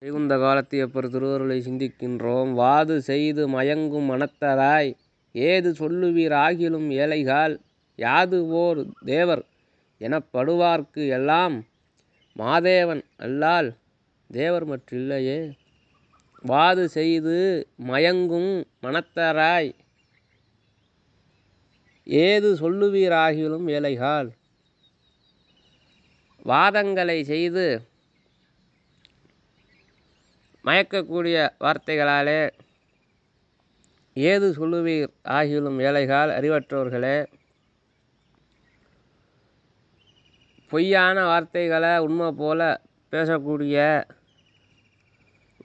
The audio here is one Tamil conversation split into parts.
வைகுந்த காலத்தியப்பர் திருவருளை சிந்திக்கின்றோம். வாது செய்து மயங்கும் மனத்தராய் ஏது சொல்லுவீர் ஆகிலும் ஏழைகால் யாது ஓர் தேவர் எனப்படுவார்க்கு எல்லாம் மாதேவன் அல்லால் தேவர் மற்றில்லையே. வாது செய்து மயங்கும் மனத்தராய் ஏது சொல்லுவீர் ஆகிலும் ஏழைகால். வாதங்களை செய்து மயக்கக்கூடிய வார்த்தைகளாலே ஏது சொல்லுவீர் ஆகிலும் ஏழைகால் அறிவற்றவர்களே. பொய்யான வார்த்தைகளை உண்மை போல பேசக்கூடிய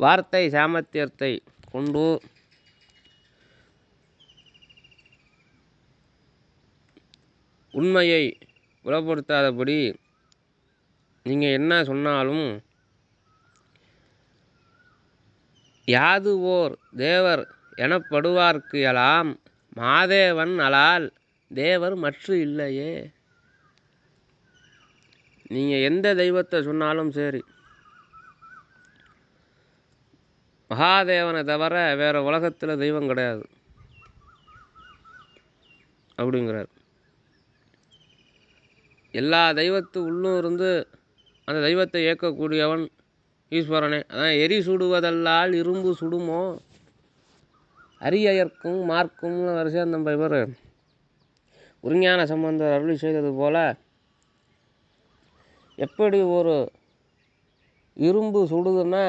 வார்த்தை சாமர்த்தியத்தை கொண்டு உண்மையை புலப்படுத்தாதபடி நீங்கள் என்ன சொன்னாலும் யாது ஓர் தேவர் எனப்படுவார்க்கு எல்லாம் மாதேவன் அலால் தேவர் மற்று இல்லையே. நீங்கள் எந்த தெய்வத்தை சொன்னாலும் சரி, மகாதேவனை தவிர வேறு உலகத்தில் தெய்வம் கிடையாது அப்படிங்கிறார். எல்லா தெய்வத்து உள்ளும் இருந்து அந்த தெய்வத்தை இயக்கக்கூடியவன் ஈஸ்வரனே. அதான் எரி சுடுவதல்லால் இரும்பு சுடுமோ அரியயர்க்கும் மார்க்கும்னு வரிசையாக நம்ம இவர் உருஞான சம்பந்தர் அருளி செய்தது போல, எப்படி ஒரு இரும்பு சுடுதுன்னா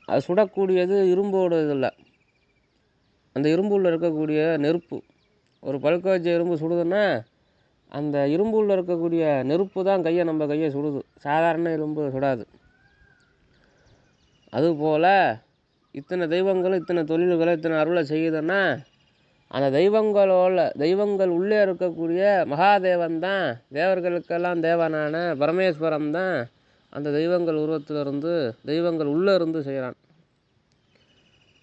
அது சுடக்கூடியது இரும்போடு இதில்லை, அந்த இரும்புள்ள இருக்கக்கூடிய நெருப்பு. ஒரு பழுக்க வச்ச இரும்பு சுடுதுன்னா அந்த இரும்புள்ள இருக்கக்கூடிய நெருப்பு தான் நம்ம கையை சுடுது, சாதாரண இரும்பு சுடாது. அதுபோல் இத்தனை தெய்வங்களும் இத்தனை தொழில்களை இத்தனை அருளை செய்யுதுன்னா அந்த தெய்வங்கள் உள்ளே இருக்கக்கூடிய மகாதேவன் தான், தேவர்களுக்கெல்லாம் தேவனான பரமேஸ்வரன் தான் அந்த தெய்வங்கள் உருவத்திலிருந்து தெய்வங்கள் உள்ளே இருந்து செய்கிறான்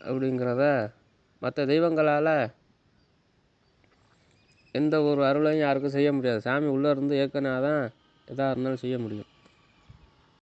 அப்படிங்கிறத மற்ற தெய்வங்களால் எந்த ஒரு அருளையும் யாருக்கும் செய்ய முடியாது. சாமி உள்ளே இருந்து இயக்குனா தான் எதாக இருந்தாலும் செய்ய முடியும்.